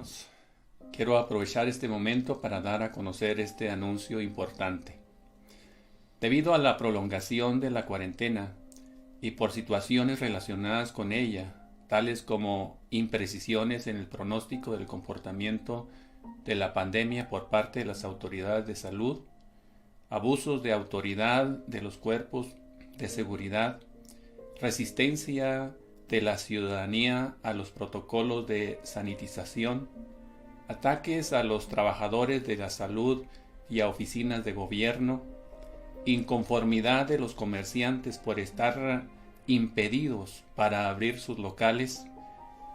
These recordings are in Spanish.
hermanos, quiero aprovechar este momento para dar a conocer este anuncio importante. Debido a la prolongación de la cuarentena y por situaciones relacionadas con ella, tales como imprecisiones en el pronóstico del comportamiento de la pandemia por parte de las autoridades de salud, abusos de autoridad de los cuerpos de seguridad, resistencia de la ciudadanía a los protocolos de sanitización, ataques a los trabajadores de la salud y a oficinas de gobierno, inconformidad de los comerciantes por estar impedidos para abrir sus locales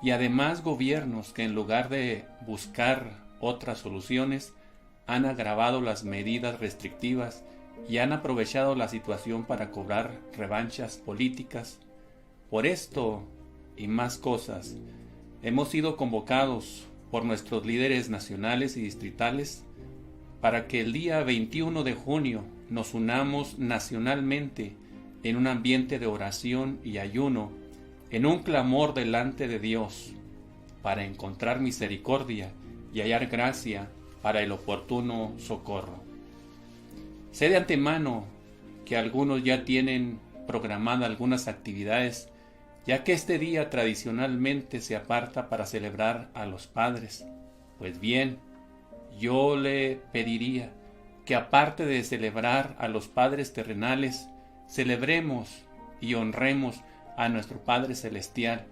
y además gobiernos que en lugar de buscar otras soluciones han agravado las medidas restrictivas y han aprovechado la situación para cobrar revanchas políticas. Por esto y más cosas, hemos sido convocados por nuestros líderes nacionales y distritales para que el día 21 de junio nos unamos nacionalmente en un ambiente de oración y ayuno, en un clamor delante de Dios, para encontrar misericordia y hallar gracia para el oportuno socorro. Sé de antemano que algunos ya tienen programadas algunas actividades, ya que este día tradicionalmente se aparta para celebrar a los padres. Pues bien, yo le pediría que aparte de celebrar a los padres terrenales, celebremos y honremos a nuestro Padre Celestial,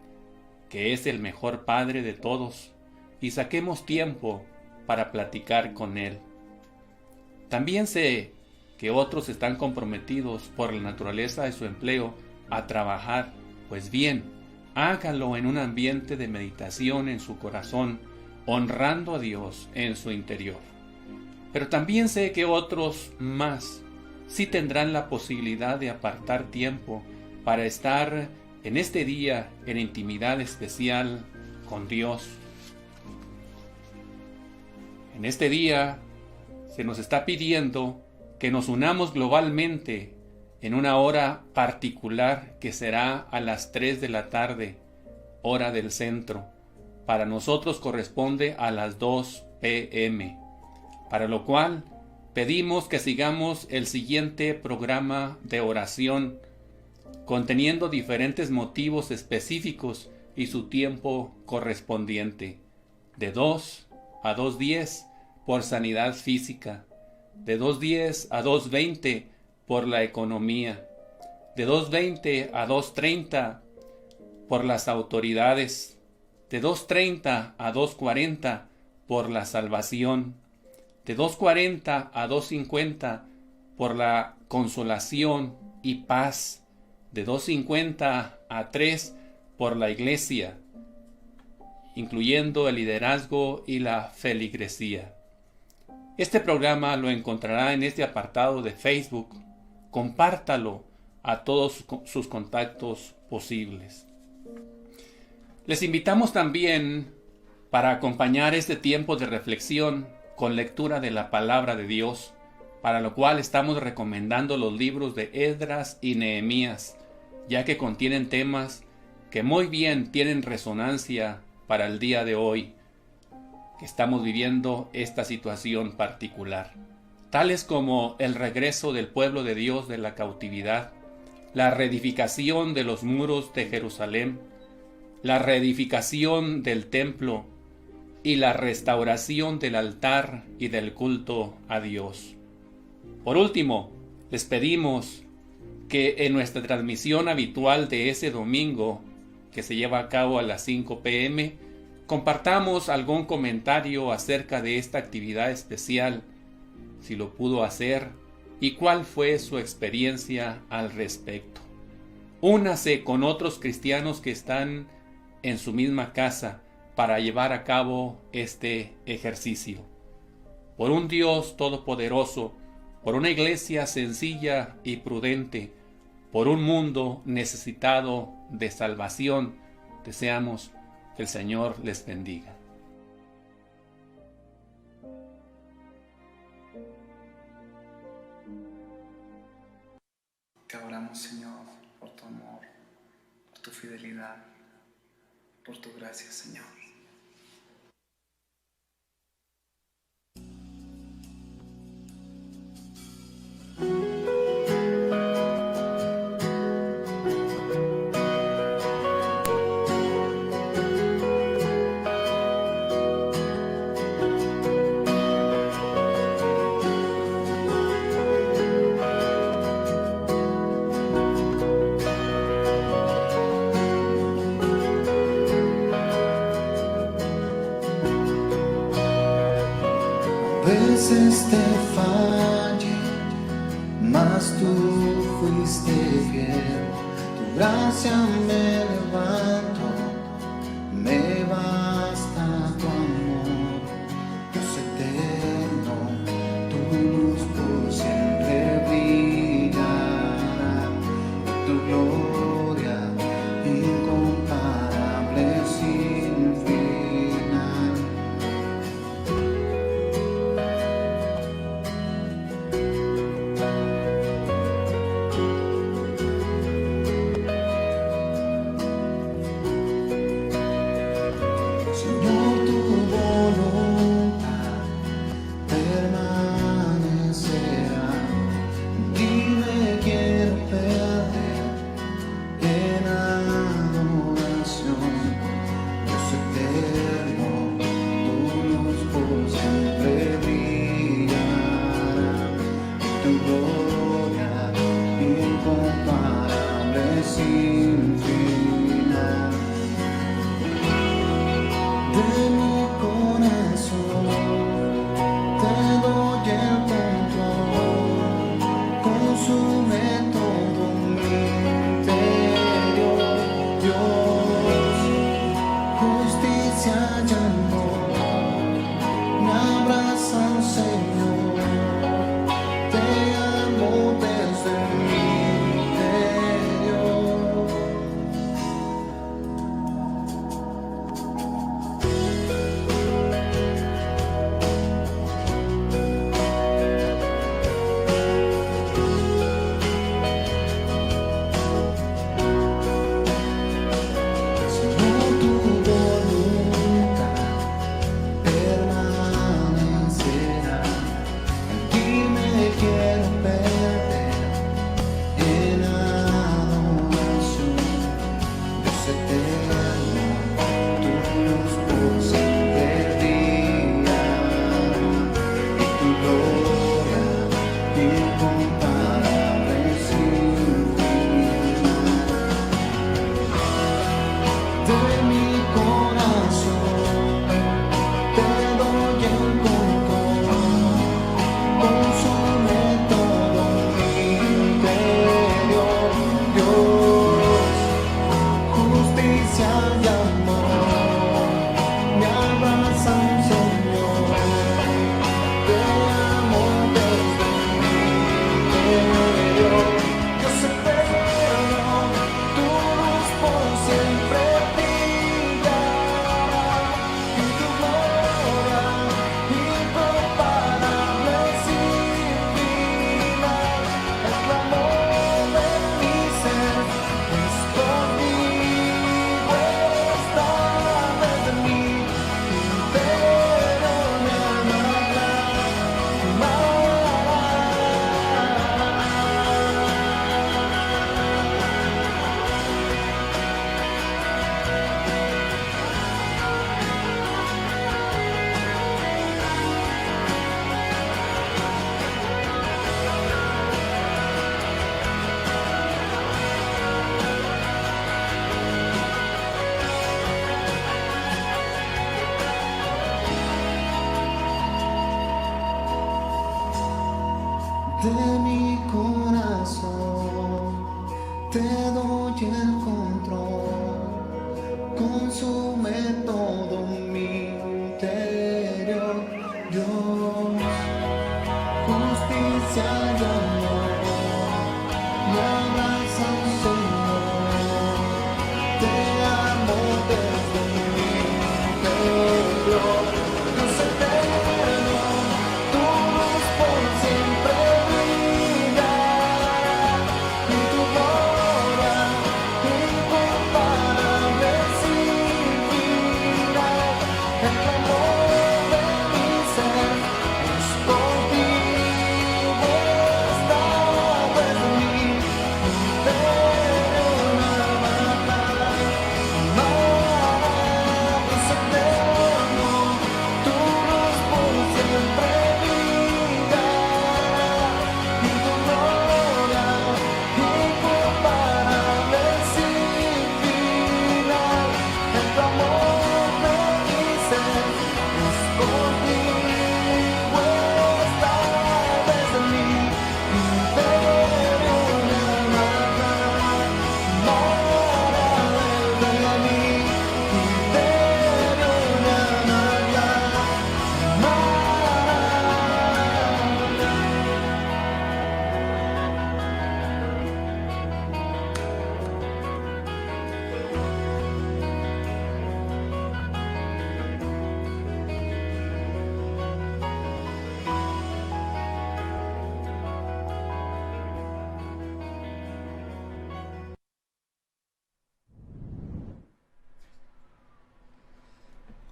que es el mejor Padre de todos, y saquemos tiempo para platicar con Él. También sé que otros están comprometidos por la naturaleza de su empleo a trabajar. Pues bien, hágalo en un ambiente de meditación en su corazón, honrando a Dios en su interior. Pero también sé que otros más sí tendrán la posibilidad de apartar tiempo para estar en este día en intimidad especial con Dios. En este día se nos está pidiendo que nos unamos globalmente en una hora particular que será a las 3 de la tarde, hora del centro. Para nosotros corresponde a las 2 p.m., para lo cual pedimos que sigamos el siguiente programa de oración, conteniendo diferentes motivos específicos y su tiempo correspondiente, de 2 a 2:10 por sanidad física, de 2:10 a 2:20 por la economía, de 2:20 a 2:30 por las autoridades, de 2:30 a 2:40 por la salvación, de 2:40 a 2:50 por la consolación y paz, de 2:50 a 3 por la iglesia, incluyendo el liderazgo y la feligresía. Este programa lo encontrará en este apartado de Facebook. Compártalo a todos sus contactos posibles. Les invitamos también para acompañar este tiempo de reflexión con lectura de la palabra de Dios, para lo cual estamos recomendando los libros de Esdras y Nehemías, ya que contienen temas que muy bien tienen resonancia para el día de hoy, que estamos viviendo esta situación particular, tales como el regreso del pueblo de Dios de la cautividad, la reedificación de los muros de Jerusalén, la reedificación del templo y la restauración del altar y del culto a Dios. Por último, les pedimos que en nuestra transmisión habitual de ese domingo, que se lleva a cabo a las 5 p.m., compartamos algún comentario acerca de esta actividad especial, si lo pudo hacer y cuál fue su experiencia al respecto. Únase con otros cristianos que están en su misma casa para llevar a cabo este ejercicio. Por un Dios todopoderoso, por una iglesia sencilla y prudente, por un mundo necesitado de salvación, deseamos que el Señor les bendiga. Te adoramos, Señor, por tu amor, por tu fidelidad, por tu gracia, Señor. veces te fallé, mas tú fuiste fiel. Tu gracia me levantó, me basta tu amor. Dios eterno, tu luz por siempre brillará, y tu gloria incomparable sin final.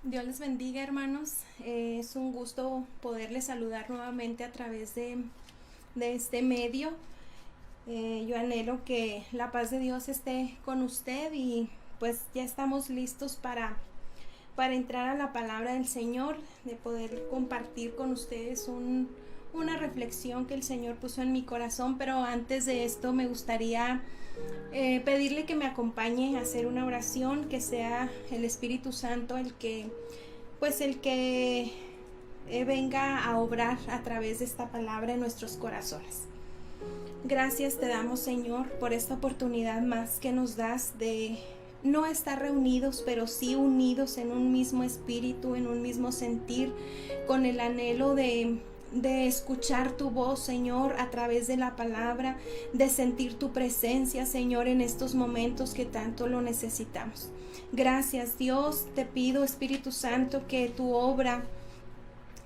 Dios les bendiga, hermanos. Es un gusto poderles saludar nuevamente a través de este medio. Yo anhelo que la paz de Dios esté con usted y pues ya estamos listos para entrar a la palabra del Señor, de poder compartir con ustedes una reflexión que el Señor puso en mi corazón. Pero antes de esto me gustaría pedirle que me acompañe a hacer una oración, que sea el Espíritu Santo el que venga a obrar a través de esta palabra en nuestros corazones. Gracias te damos, Señor, por esta oportunidad más que nos das de no estar reunidos, pero sí unidos en un mismo espíritu, en un mismo sentir, con el anhelo de escuchar tu voz, Señor, a través de la palabra, de sentir tu presencia, Señor, en estos momentos que tanto lo necesitamos. Gracias, Dios. Te pido, Espíritu Santo, que tu obra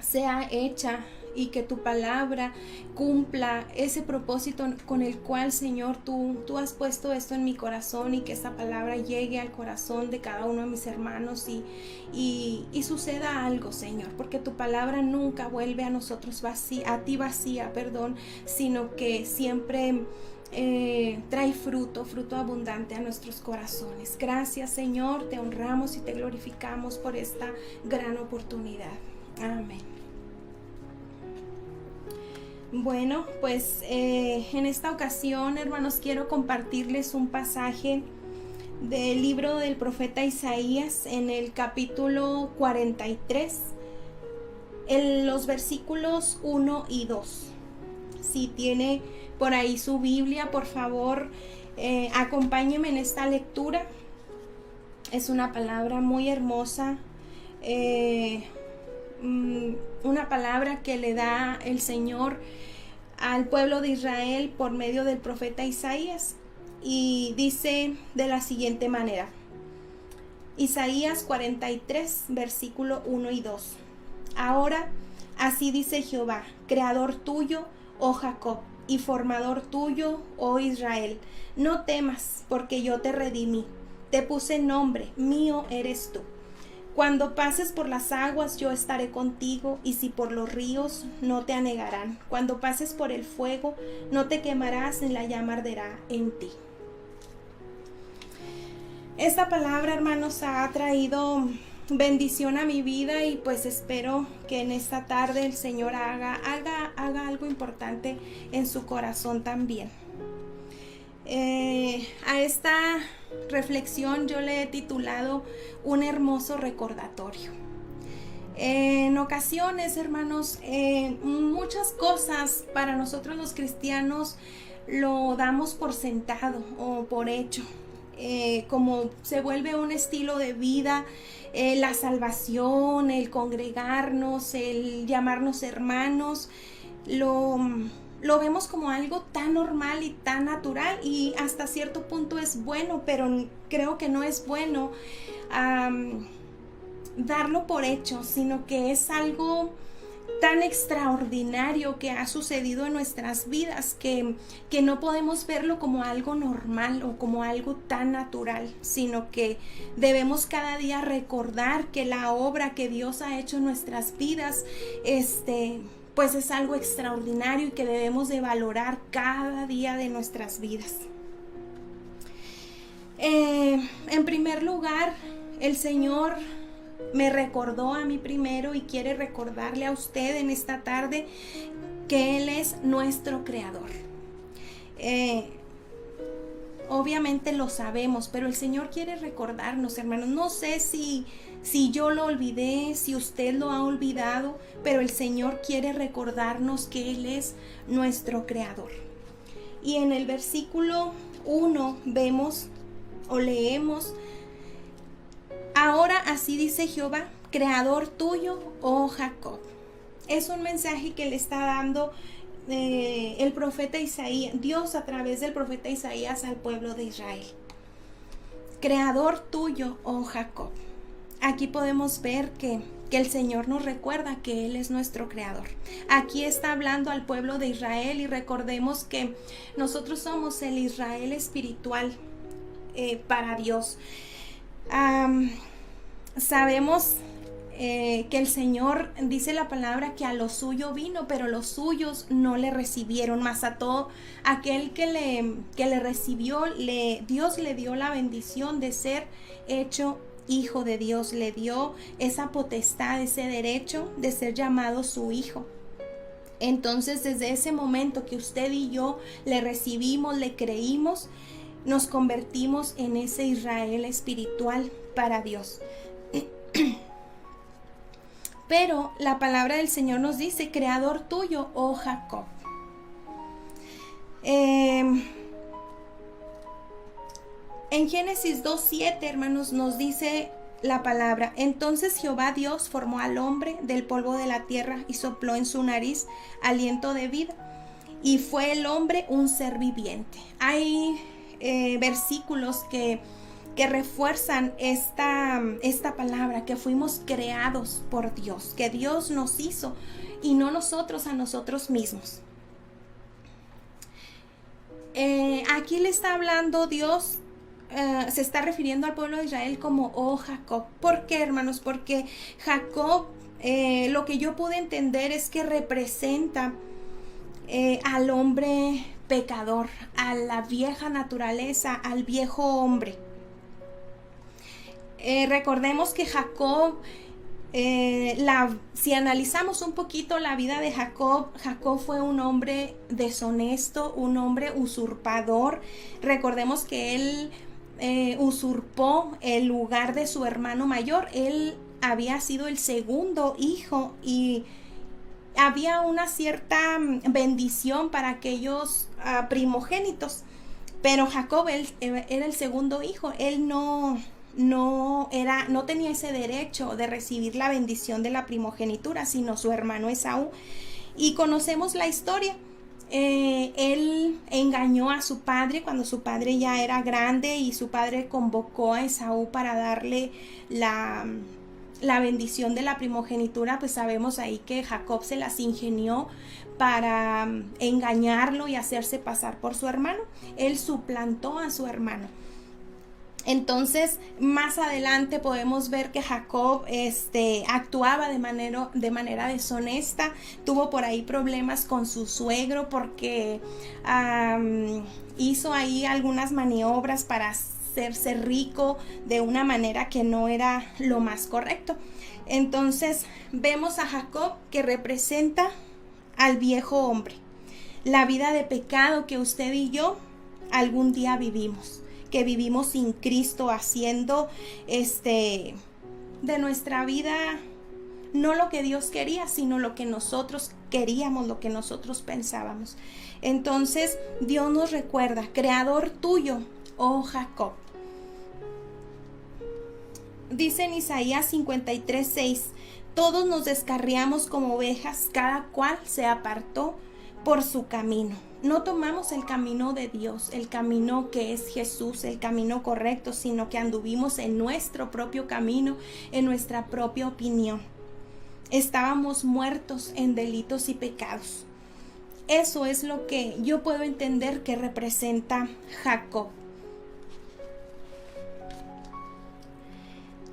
sea hecha y que tu palabra cumpla ese propósito con el cual, Señor, tú has puesto esto en mi corazón, y que esa palabra llegue al corazón de cada uno de mis hermanos y suceda algo, Señor, porque tu palabra nunca vuelve a nosotros vacía, sino que siempre trae fruto abundante a nuestros corazones. Gracias, Señor, te honramos y te glorificamos por esta gran oportunidad. Amén. Bueno, pues en esta ocasión, hermanos, quiero compartirles un pasaje del libro del profeta Isaías en el capítulo 43, en los versículos 1 y 2. Si tiene por ahí su Biblia, por favor, acompáñeme en esta lectura. Es una palabra muy hermosa, una palabra que le da el Señor al pueblo de Israel por medio del profeta Isaías, y dice de la siguiente manera: Isaías 43, versículo 1 y 2. Ahora así dice Jehová, creador tuyo, oh Jacob, y formador tuyo, oh Israel: no temas, porque yo te redimí, te puse nombre, mío eres tú. Cuando pases por las aguas, yo estaré contigo, y si por los ríos, no te anegarán. Cuando pases por el fuego, no te quemarás, ni la llama arderá en ti. Esta palabra, hermanos, ha traído bendición a mi vida, y pues espero que en esta tarde el Señor haga algo importante en su corazón también. A esta reflexión yo le he titulado un hermoso recordatorio. En ocasiones, hermanos, muchas cosas para nosotros los cristianos lo damos por sentado o por hecho, como se vuelve un estilo de vida, la salvación, el congregarnos, el llamarnos hermanos, lo vemos como algo tan normal y tan natural, y hasta cierto punto es bueno, pero creo que no es bueno darlo por hecho, sino que es algo tan extraordinario que ha sucedido en nuestras vidas que no podemos verlo como algo normal o como algo tan natural, sino que debemos cada día recordar que la obra que Dios ha hecho en nuestras vidas pues es algo extraordinario, y que debemos de valorar cada día de nuestras vidas. En primer lugar, el Señor me recordó a mí primero, y quiere recordarle a usted en esta tarde que Él es nuestro creador. Obviamente lo sabemos, pero el Señor quiere recordarnos, hermanos. No sé si yo lo olvidé, si usted lo ha olvidado, pero el Señor quiere recordarnos que Él es nuestro creador. Y en el versículo 1 vemos o leemos: ahora así dice Jehová, creador tuyo, oh Jacob. Es un mensaje que le está dando el profeta Isaías, Dios a través del profeta Isaías al pueblo de Israel. Creador tuyo, oh Jacob. Aquí podemos ver que el Señor nos recuerda que Él es nuestro creador. Aquí está hablando al pueblo de Israel, y recordemos que nosotros somos el Israel espiritual para Dios. Sabemos que el Señor dice la palabra que a lo suyo vino, pero los suyos no le recibieron. Mas a todo aquel que le recibió, Dios le dio la bendición de ser hecho hijo de Dios, le dio esa potestad, ese derecho de ser llamado su hijo. Entonces, desde ese momento que usted y yo le recibimos, le creímos, nos convertimos en ese Israel espiritual para Dios. Pero la palabra del Señor nos dice, creador tuyo, oh Jacob. En Génesis 2:7, hermanos, nos dice la palabra: entonces Jehová Dios formó al hombre del polvo de la tierra y sopló en su nariz aliento de vida, y fue el hombre un ser viviente. Hay versículos que refuerzan esta palabra, que fuimos creados por Dios, que Dios nos hizo y no nosotros a nosotros mismos. Aquí le está hablando Dios, se está refiriendo al pueblo de Israel como oh Jacob. ¿Por qué, hermanos? Porque Jacob, lo que yo pude entender es que representa al hombre pecador, a la vieja naturaleza, al viejo hombre. Recordemos que Jacob, si analizamos un poquito la vida de Jacob, Jacob fue un hombre deshonesto, un hombre usurpador. Recordemos que él usurpó el lugar de su hermano mayor. Él había sido el segundo hijo y había una cierta bendición para aquellos primogénitos, pero Jacob él era el segundo hijo. Él no tenía ese derecho de recibir la bendición de la primogenitura, sino su hermano Esaú. Y conocemos la historia. Él engañó a su padre cuando su padre ya era grande, y su padre convocó a Esaú para darle la bendición de la primogenitura. Pues sabemos ahí que Jacob se las ingenió para engañarlo y hacerse pasar por su hermano. Él suplantó a su hermano. Entonces, más adelante podemos ver que Jacob actuaba de manera deshonesta. Tuvo por ahí problemas con su suegro porque hizo ahí algunas maniobras para hacerse rico de una manera que no era lo más correcto. Entonces, vemos a Jacob que representa al viejo hombre, la vida de pecado que usted y yo algún día vivimos, que vivimos sin Cristo, haciendo de nuestra vida no lo que Dios quería, sino lo que nosotros queríamos, lo que nosotros pensábamos. Entonces Dios nos recuerda: creador tuyo, oh Jacob. Dice en Isaías 53:6: todos nos descarriamos como ovejas, cada cual se apartó por su camino. No tomamos el camino de Dios, el camino que es Jesús, el camino correcto, sino que anduvimos en nuestro propio camino, en nuestra propia opinión. Estábamos muertos en delitos y pecados. Eso es lo que yo puedo entender que representa Jacob.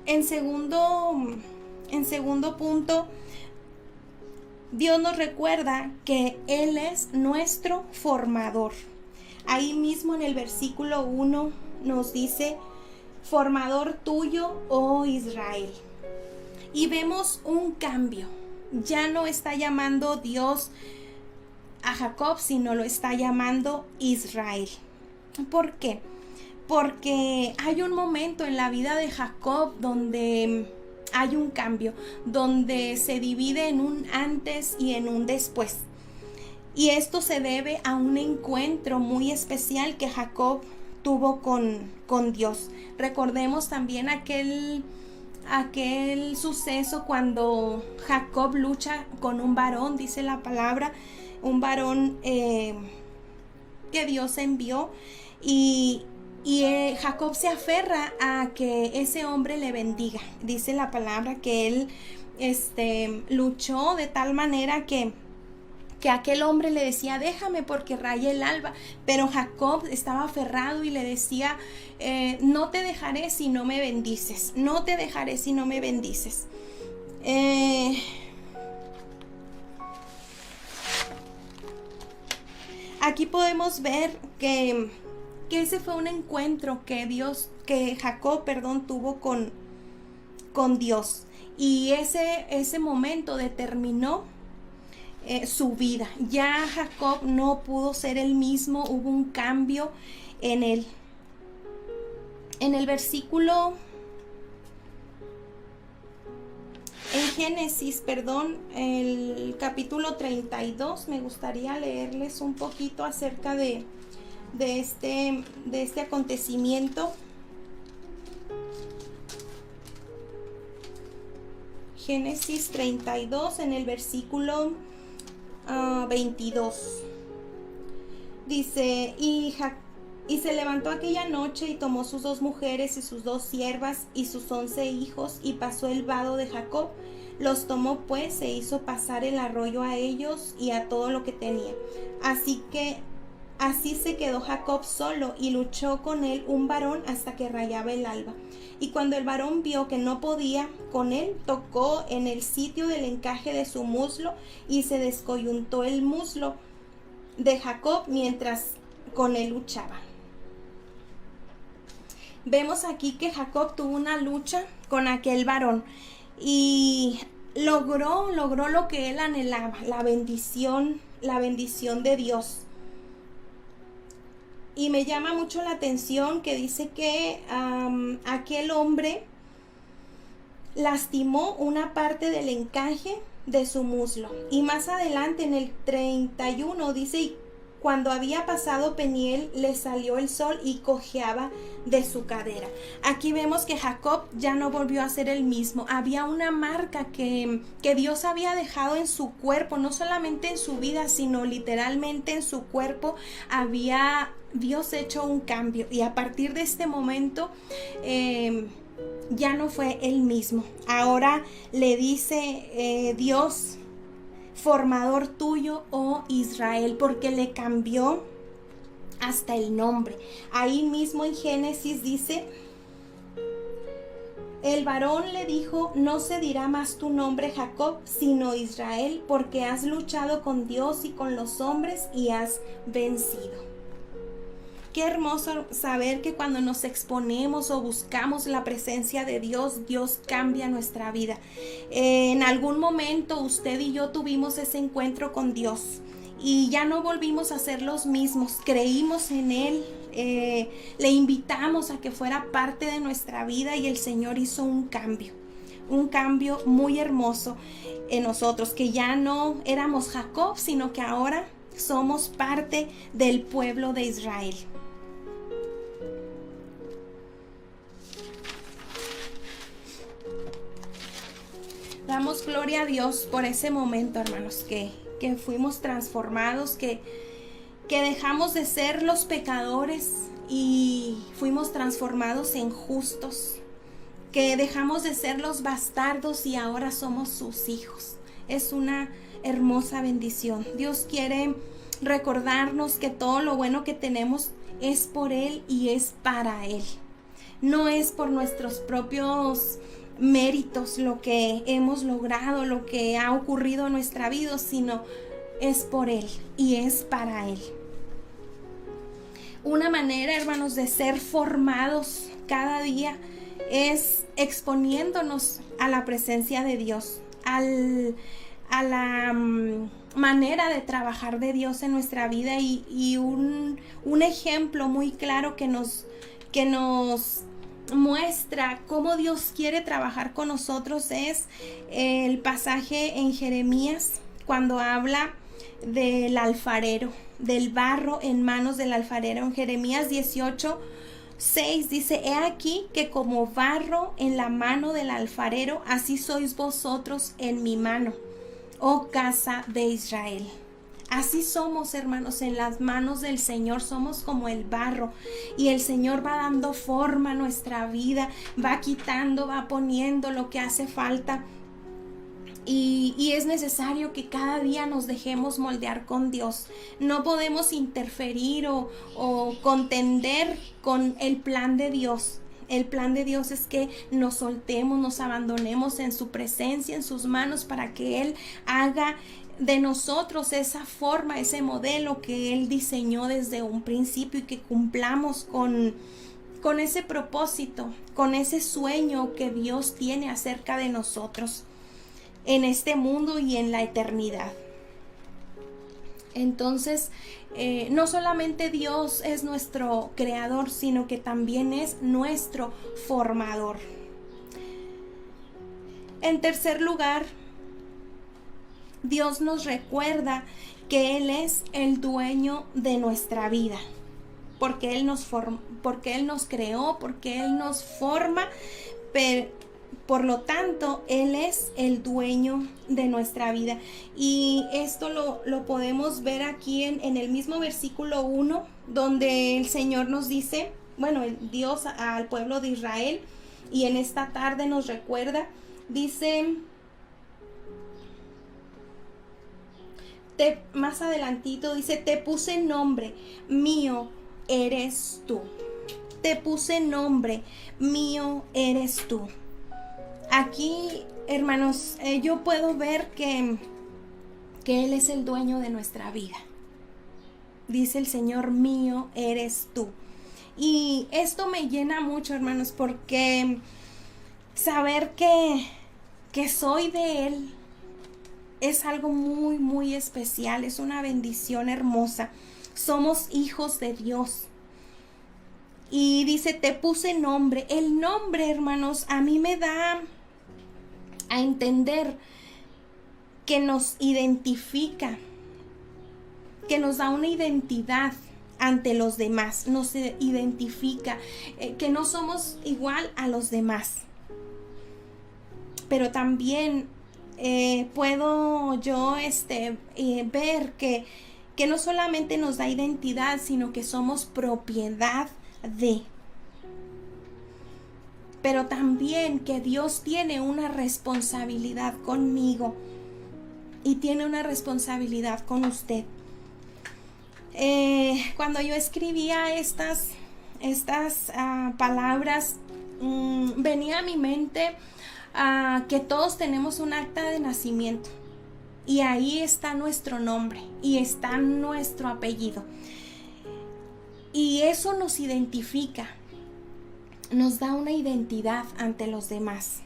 En segundo punto, Dios nos recuerda que Él es nuestro formador. Ahí mismo en el versículo 1 nos dice: formador tuyo, oh Israel. Y vemos un cambio. Ya no está llamando Dios a Jacob, sino lo está llamando Israel. ¿Por qué? Porque hay un momento en la vida de Jacob donde hay un cambio, donde se divide en un antes y en un después. Y esto se debe a un encuentro muy especial que Jacob tuvo con Dios. Recordemos también aquel suceso cuando Jacob lucha con un varón, dice la palabra, un varón que Dios envió, y Jacob se aferra a que ese hombre le bendiga. Dice la palabra que él luchó de tal manera que aquel hombre le decía: déjame porque raya el alba. Pero Jacob estaba aferrado y le decía: no te dejaré si no me bendices, no te dejaré si no me bendices. Aquí podemos ver que ese fue un encuentro que Jacob, tuvo con Dios. Y ese momento determinó su vida. Ya Jacob no pudo ser el mismo, hubo un cambio en él. En el versículo, en Génesis, el capítulo 32, me gustaría leerles un poquito acerca de este acontecimiento. Génesis 32, en el versículo 22. Dice, y se levantó aquella noche y tomó sus 2 mujeres y sus 2 siervas y sus 11 hijos y pasó el vado de Jacob. Los tomó pues e hizo pasar el arroyo a ellos y a todo lo que tenía. Así se quedó Jacob solo y luchó con él un varón hasta que rayaba el alba. Y cuando el varón vio que no podía con él, tocó en el sitio del encaje de su muslo y se descoyuntó el muslo de Jacob mientras con él luchaba. Vemos aquí que Jacob tuvo una lucha con aquel varón y logró lo que él anhelaba, la bendición de Dios. Y me llama mucho la atención que dice que aquel hombre lastimó una parte del encaje de su muslo. Y más adelante en el 31 dice, y cuando había pasado Peniel le salió el sol y cojeaba de su cadera. Aquí vemos que Jacob ya no volvió a ser el mismo. Había una marca que Dios había dejado en su cuerpo, no solamente en su vida, sino literalmente en su cuerpo. Había Dios hecho un cambio y a partir de este momento ya no fue el mismo. Ahora le dice Dios, formador tuyo, oh Israel, porque le cambió hasta el nombre. Ahí mismo en Génesis dice, el varón le dijo, no se dirá más tu nombre Jacob, sino Israel, porque has luchado con Dios y con los hombres y has vencido. Qué hermoso saber que cuando nos exponemos o buscamos la presencia de Dios, Dios cambia nuestra vida. En algún momento usted y yo tuvimos ese encuentro con Dios y ya no volvimos a ser los mismos. Creímos en Él, le invitamos a que fuera parte de nuestra vida y el Señor hizo un cambio muy hermoso en nosotros, que ya no éramos Jacob, sino que ahora somos parte del pueblo de Israel. Damos gloria a Dios por ese momento, hermanos, que fuimos transformados, que dejamos de ser los pecadores y fuimos transformados en justos, que dejamos de ser los bastardos y ahora somos sus hijos. Es una hermosa bendición. Dios quiere recordarnos que todo lo bueno que tenemos es por Él y es para Él. No es por nuestros propios méritos lo que hemos logrado, lo que ha ocurrido en nuestra vida, sino es por Él y es para Él. Una manera, hermanos, de ser formados cada día es exponiéndonos a la presencia de Dios, a la manera de trabajar de Dios en nuestra vida y un ejemplo muy claro que nos muestra cómo Dios quiere trabajar con nosotros es el pasaje en Jeremías, cuando habla del alfarero, del barro en manos del alfarero. En Jeremías 18:6 dice, he aquí que como barro en la mano del alfarero, así sois vosotros en mi mano, oh casa de Israel. Así somos, hermanos, en las manos del Señor. Somos como el barro y el Señor va dando forma a nuestra vida, va quitando, va poniendo lo que hace falta. Y es necesario que cada día nos dejemos moldear con Dios. No podemos interferir o contender con el plan de Dios. El plan de Dios es que nos soltemos, nos abandonemos en su presencia, en sus manos, para que Él haga de nosotros esa forma, ese modelo que Él diseñó desde un principio, y que cumplamos con ese propósito, con ese sueño que Dios tiene acerca de nosotros en este mundo y en la eternidad. Entonces, no solamente Dios es nuestro creador, sino que también es nuestro formador. En tercer lugar, Dios nos recuerda que Él es el dueño de nuestra vida, porque Él nos creó, porque Él nos forma, pero por lo tanto, Él es el dueño de nuestra vida. Y esto lo podemos ver aquí en el mismo versículo 1, donde el Señor nos dice, bueno, Dios al pueblo de Israel, y en esta tarde nos recuerda, dice, más adelantito dice, te puse nombre, mío eres tú. Te puse nombre, mío eres tú. Aquí, hermanos, yo puedo ver que Él es el dueño de nuestra vida. Dice el Señor, mío eres tú. Y esto me llena mucho, hermanos, porque saber que soy de Él es algo muy, muy especial. Es una bendición hermosa. Somos hijos de Dios. Y dice, te puse nombre. El nombre, hermanos, a mí me da a entender que nos identifica, que nos da una identidad ante los demás, nos identifica, que no somos igual a los demás. Pero también puedo yo ver que no solamente nos da identidad, sino que somos propiedad de. Pero también que Dios tiene una responsabilidad conmigo y tiene una responsabilidad con usted. Cuando yo escribía estas palabras, venía a mi mente que todos tenemos un acta de nacimiento, y ahí está nuestro nombre y está nuestro apellido, y eso nos identifica, nos da una identidad ante los demás.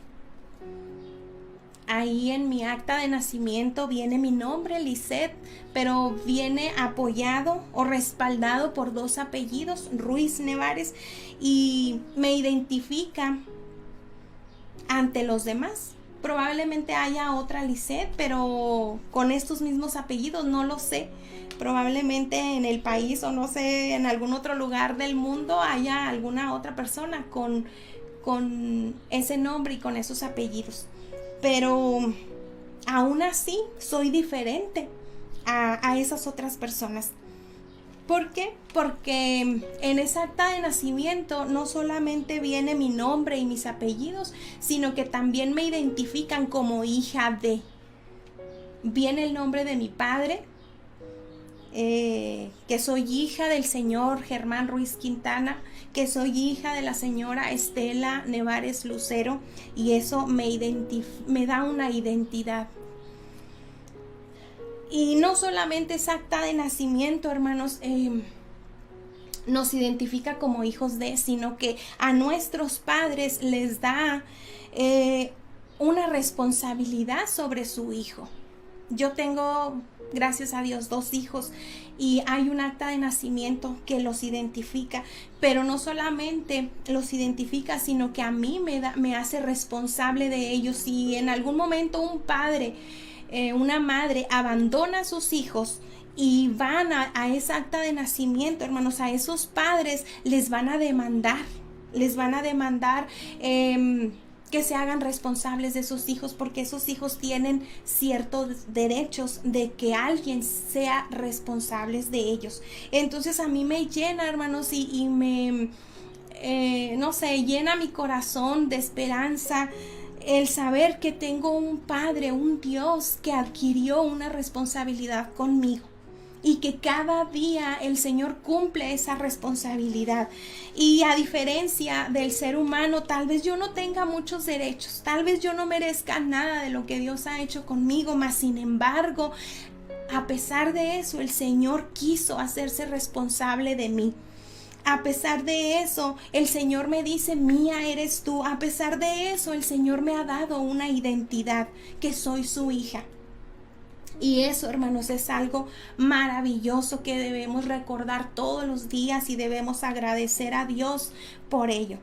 Ahí en mi acta de nacimiento viene mi nombre, Lisette, pero viene apoyado o respaldado por 2 apellidos, Ruiz Nevares, y me identifica ante los demás. Probablemente haya otra Lisette, pero con estos mismos apellidos, no lo sé. Probablemente en el país, o no sé, en algún otro lugar del mundo haya alguna otra persona con ese nombre y con esos apellidos. Pero aún así soy diferente a esas otras personas. ¿Por qué? Porque en esa acta de nacimiento no solamente viene mi nombre y mis apellidos, sino que también me identifican como hija de. Viene el nombre de mi padre, que soy hija del señor Germán Ruiz Quintana, que soy hija de la señora Estela Nevares Lucero, y eso me da una identidad. Y no solamente esa acta de nacimiento, hermanos, nos identifica como hijos de, sino que a nuestros padres les da una responsabilidad sobre su hijo. Yo tengo, gracias a Dios, 2 hijos, y hay un acta de nacimiento que los identifica, pero no solamente los identifica, sino que a mí me hace responsable de ellos. Si en algún momento un padre, una madre abandona a sus hijos y van a esa acta de nacimiento, hermanos, a esos padres les van a demandar que se hagan responsables de sus hijos, porque esos hijos tienen ciertos derechos de que alguien sea responsable de ellos. Entonces a mí me llena, hermanos, y me llena mi corazón de esperanza el saber que tengo un Padre, un Dios que adquirió una responsabilidad conmigo y que cada día el Señor cumple esa responsabilidad. Y a diferencia del ser humano, tal vez yo no tenga muchos derechos, tal vez yo no merezca nada de lo que Dios ha hecho conmigo, mas sin embargo, a pesar de eso, el Señor quiso hacerse responsable de mí. A pesar de eso, el Señor me dice, mía eres tú. A pesar de eso, el Señor me ha dado una identidad, que soy su hija. Y eso, hermanos, es algo maravilloso que debemos recordar todos los días y debemos agradecer a Dios por ello.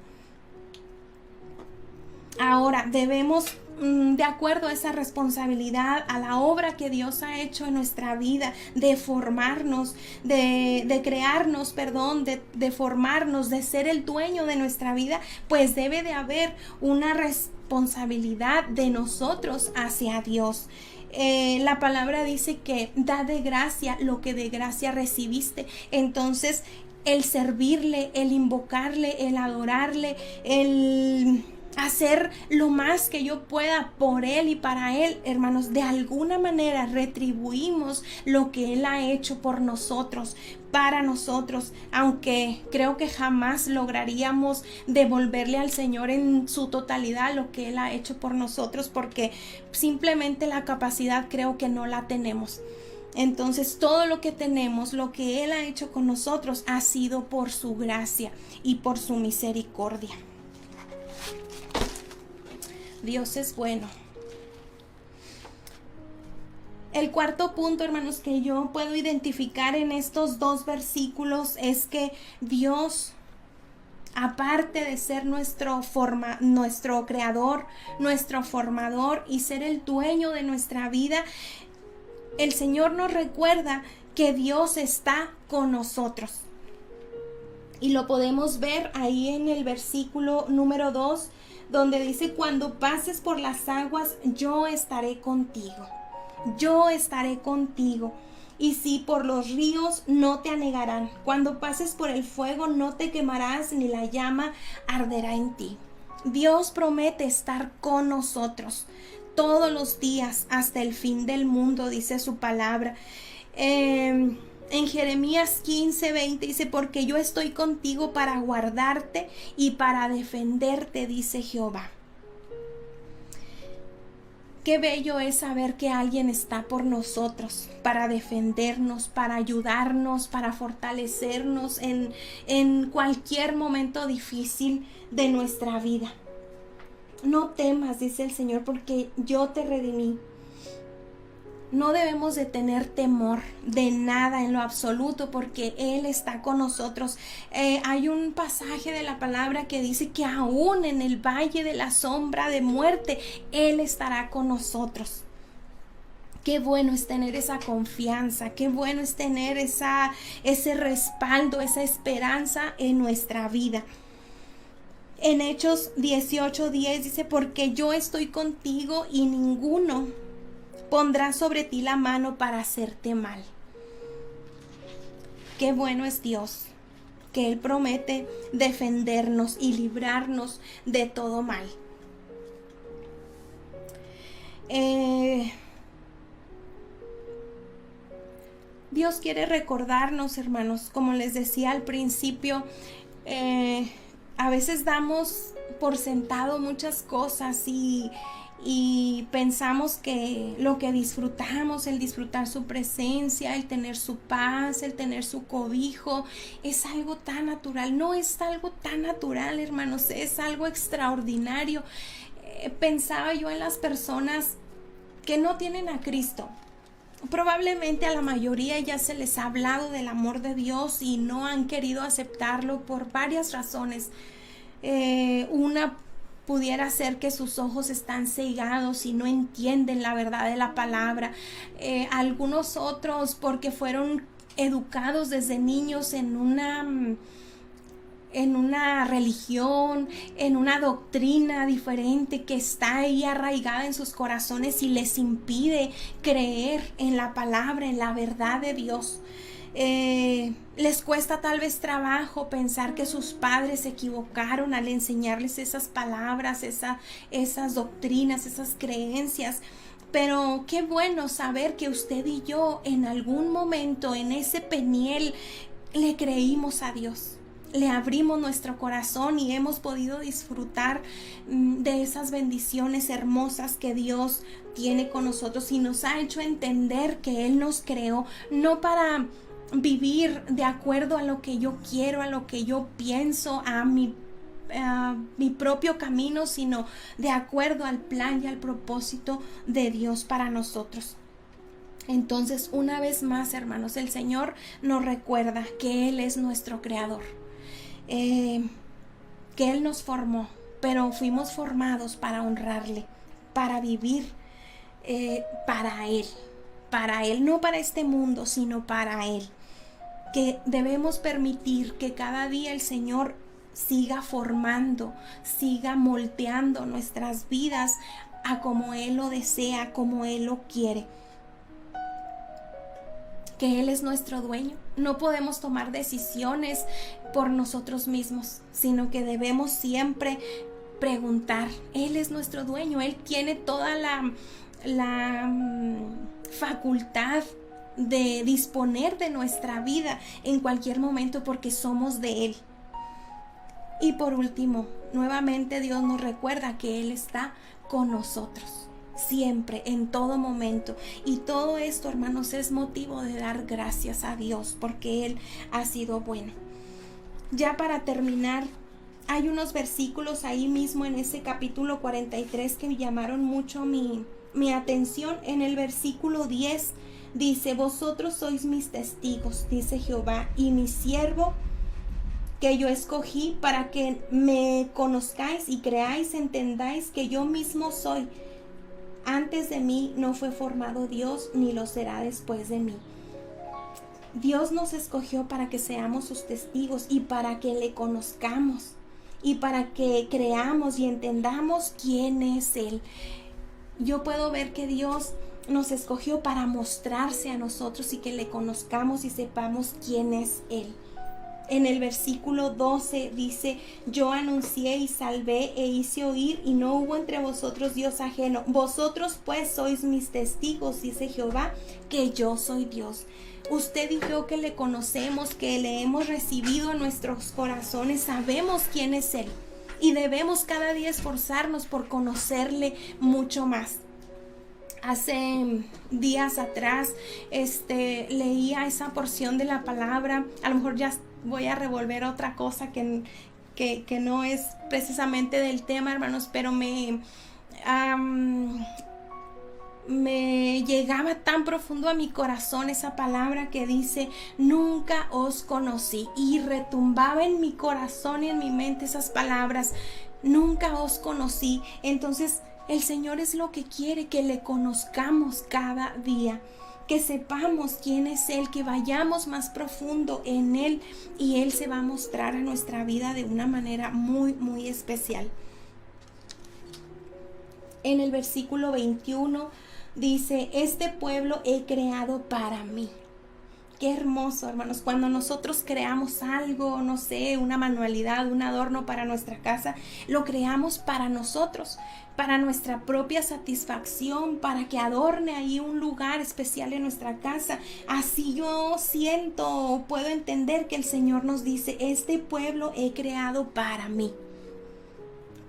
Ahora, debemos, de acuerdo a esa responsabilidad, a la obra que Dios ha hecho en nuestra vida, de formarnos, de crearnos, de formarnos, de ser el dueño de nuestra vida, pues debe de haber una responsabilidad de nosotros hacia Dios. La palabra dice que da de gracia lo que de gracia recibiste. Entonces, el servirle, el invocarle, el adorarle, el hacer lo más que yo pueda por Él y para Él, hermanos, de alguna manera retribuimos lo que Él ha hecho por nosotros, para nosotros, aunque creo que jamás lograríamos devolverle al Señor en su totalidad lo que Él ha hecho por nosotros, porque simplemente la capacidad creo que no la tenemos. Entonces todo lo que tenemos, lo que Él ha hecho con nosotros, ha sido por su gracia y por su misericordia. Dios es bueno. El cuarto punto, hermanos, que yo puedo identificar en estos dos versículos es que Dios, aparte de ser nuestro creador, nuestro formador y ser el dueño de nuestra vida, el Señor nos recuerda que Dios está con nosotros. Y lo podemos ver ahí en el versículo número 2, donde dice, cuando pases por las aguas, yo estaré contigo. Yo estaré contigo. Y si por los ríos, no te anegarán. Cuando pases por el fuego, no te quemarás, ni la llama arderá en ti. Dios promete estar con nosotros todos los días hasta el fin del mundo, dice su palabra. En Jeremías 15:20 dice, porque yo estoy contigo para guardarte y para defenderte, dice Jehová. Qué bello es saber que alguien está por nosotros, para defendernos, para ayudarnos, para fortalecernos en cualquier momento difícil de nuestra vida. No temas, dice el Señor, porque yo te redimí. No debemos de tener temor de nada en lo absoluto, porque Él está con nosotros. Hay un pasaje de la palabra que dice que aún en el valle de la sombra de muerte, Él estará con nosotros. Qué bueno es tener esa confianza, qué bueno es tener ese respaldo, esa esperanza en nuestra vida. En Hechos 18:10 dice, porque yo estoy contigo y ninguno pondrá sobre ti la mano para hacerte mal. Qué bueno es Dios, que Él promete defendernos y librarnos de todo mal. Dios quiere recordarnos, hermanos, como les decía al principio, a veces damos por sentado muchas cosas y pensamos que lo que disfrutamos, el disfrutar su presencia, el tener su paz, el tener su cobijo, es algo tan natural. No es algo tan natural, hermanos, es algo extraordinario. Pensaba yo en las personas que no tienen a Cristo. Probablemente a la mayoría ya se les ha hablado del amor de Dios y no han querido aceptarlo por varias razones. Una pudiera ser que sus ojos están cegados y no entienden la verdad de la palabra. Algunos otros porque fueron educados desde niños en una religión, en una doctrina diferente que está ahí arraigada en sus corazones y les impide creer en la palabra, en la verdad de Dios. Les cuesta tal vez trabajo pensar que sus padres se equivocaron al enseñarles esas palabras, esas doctrinas, esas creencias, Pero qué bueno saber que usted y yo en algún momento en ese Peniel le creímos a Dios. Le abrimos nuestro corazón y hemos podido disfrutar de esas bendiciones hermosas que Dios tiene con nosotros y nos ha hecho entender que Él nos creó no para vivir de acuerdo a lo que yo quiero, a lo que yo pienso, a mi propio camino, sino de acuerdo al plan y al propósito de Dios para nosotros. Entonces, una vez más, hermanos, el Señor nos recuerda que Él es nuestro creador, que Él nos formó, pero fuimos formados para honrarle, para vivir para Él, no para este mundo, sino para Él. Que debemos permitir que cada día el Señor siga formando, siga moldeando nuestras vidas a como Él lo desea, como Él lo quiere. Que Él es nuestro dueño. No podemos tomar decisiones por nosotros mismos, sino que debemos siempre preguntar. Él es nuestro dueño. Él tiene toda la facultad de disponer de nuestra vida en cualquier momento porque somos de Él. Y por último, nuevamente Dios nos recuerda que Él está con nosotros. Siempre, en todo momento. Y todo esto, hermanos, es motivo de dar gracias a Dios porque Él ha sido bueno. Ya para terminar, hay unos versículos ahí mismo en ese capítulo 43 que me llamaron mucho mi atención. En el versículo 10 dice: vosotros sois mis testigos, dice Jehová, y mi siervo que yo escogí para que me conozcáis y creáis, entendáis que yo mismo soy. Antes de mí no fue formado Dios, ni lo será después de mí. Dios nos escogió para que seamos sus testigos y para que le conozcamos y para que creamos y entendamos quién es Él. Yo puedo ver que Dios nos escogió para mostrarse a nosotros y que le conozcamos y sepamos quién es Él. En el versículo 12 dice: yo anuncié y salvé e hice oír, y no hubo entre vosotros Dios ajeno. Vosotros pues sois mis testigos, dice Jehová, que yo soy Dios. Usted y yo que le conocemos, que le hemos recibido en nuestros corazones, sabemos quién es Él. Y debemos cada día esforzarnos por conocerle mucho más. Hace días atrás leía esa porción de la palabra. A lo mejor ya voy a revolver otra cosa que no es precisamente del tema, hermanos, pero me llegaba tan profundo a mi corazón esa palabra que dice: nunca os conocí. Y retumbaba en mi corazón y en mi mente esas palabras: nunca os conocí. Entonces el Señor es lo que quiere, que le conozcamos cada día, que sepamos quién es Él, que vayamos más profundo en Él y Él se va a mostrar a nuestra vida de una manera muy, muy especial. En el versículo 21 dice: este pueblo he creado para mí. Qué hermoso, hermanos, cuando nosotros creamos algo, no sé, una manualidad, un adorno para nuestra casa, lo creamos para nosotros, para nuestra propia satisfacción, para que adorne ahí un lugar especial en nuestra casa. Así yo siento, puedo entender que el Señor nos dice: este pueblo he creado para mí,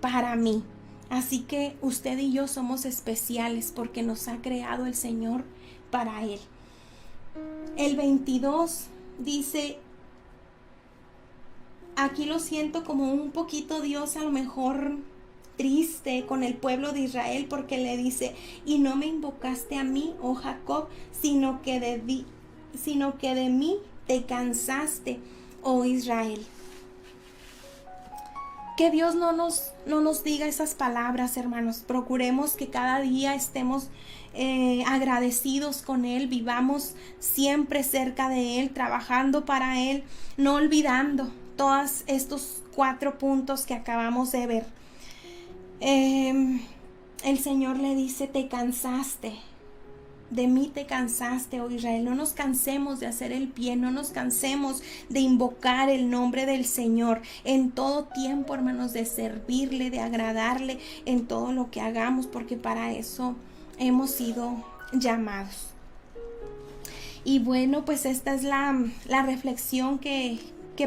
para mí. Así que usted y yo somos especiales porque nos ha creado el Señor para Él. El 22 dice, aquí lo siento como un poquito Dios a lo mejor triste con el pueblo de Israel, porque le dice: y no me invocaste a mí, oh Jacob, sino que de mí te cansaste, oh Israel. Que Dios no nos diga esas palabras, hermanos. Procuremos que cada día estemos agradecidos con Él, vivamos siempre cerca de Él, trabajando para Él, no olvidando todos estos 4 puntos que acabamos de ver. El Señor le dice: te cansaste, de mí te cansaste, oh Israel. No nos cansemos de hacer el bien, no nos cansemos de invocar el nombre del Señor en todo tiempo, hermanos, de servirle, de agradarle en todo lo que hagamos, porque para eso hemos sido llamados. Y bueno, pues esta es la reflexión que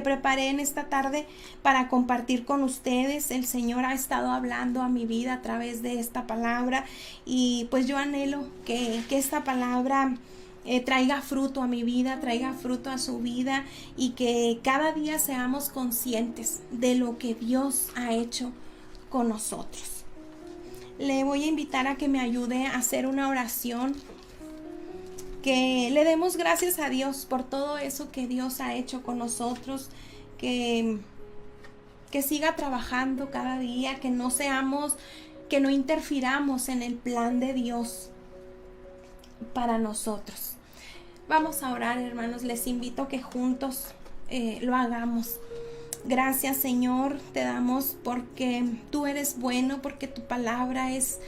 preparé en esta tarde para compartir con ustedes. El Señor ha estado hablando a mi vida a través de esta palabra, y pues yo anhelo que esta palabra traiga fruto a mi vida, traiga fruto a su vida, y que cada día seamos conscientes de lo que Dios ha hecho con nosotros. Le voy a invitar a que me ayude a hacer una oración, que le demos gracias a Dios por todo eso que Dios ha hecho con nosotros, que siga trabajando cada día, que no interfiramos en el plan de Dios para nosotros. Vamos a orar, hermanos. Les invito a que juntos lo hagamos. Gracias, Señor, te damos porque tú eres bueno, porque tu palabra es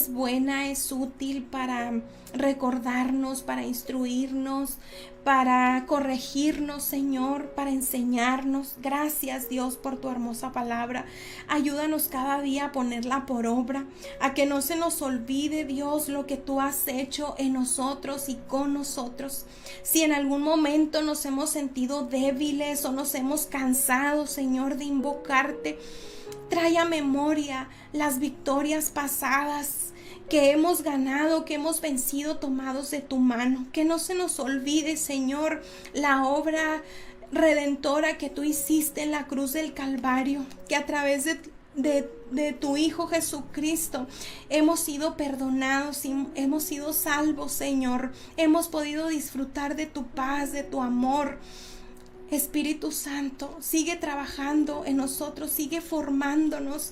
buena, es útil para recordarnos, para instruirnos, para corregirnos, Señor, para enseñarnos. Gracias, Dios, por tu hermosa palabra. Ayúdanos cada día a ponerla por obra, a que no se nos olvide, Dios, lo que tú has hecho en nosotros y con nosotros. Si en algún momento nos hemos sentido débiles o nos hemos cansado, Señor, de invocarte, trae a memoria las victorias pasadas que hemos ganado, que hemos vencido tomados de tu mano. Que no se nos olvide, Señor, la obra redentora que tú hiciste en la cruz del Calvario, que a través de tu Hijo Jesucristo hemos sido perdonados y hemos sido salvos, Señor. Hemos podido disfrutar de tu paz, de tu amor. Espíritu Santo, sigue trabajando en nosotros, sigue formándonos,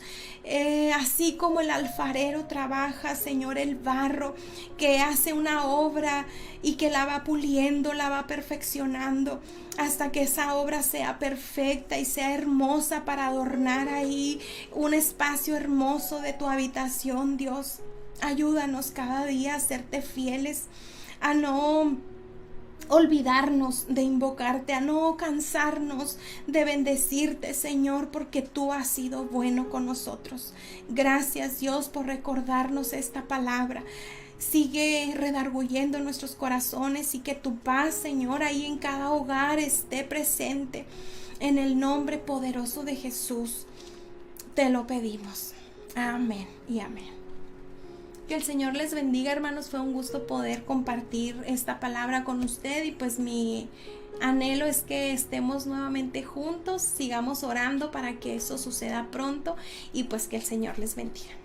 así como el alfarero trabaja, Señor, el barro, que hace una obra y que la va puliendo, la va perfeccionando, hasta que esa obra sea perfecta y sea hermosa para adornar ahí un espacio hermoso de tu habitación. Dios, ayúdanos cada día a serte fieles, a no olvidarnos de invocarte, a no cansarnos de bendecirte, Señor, porque tú has sido bueno con nosotros. Gracias, Dios, por recordarnos esta palabra. Sigue redarguyendo nuestros corazones, y que tu paz, Señor, ahí en cada hogar esté presente. En el nombre poderoso de Jesús te lo pedimos. Amén y amén. Que el Señor les bendiga, hermanos. Fue un gusto poder compartir esta palabra con usted, y pues mi anhelo es que estemos nuevamente juntos, sigamos orando para que eso suceda pronto, y pues que el Señor les bendiga.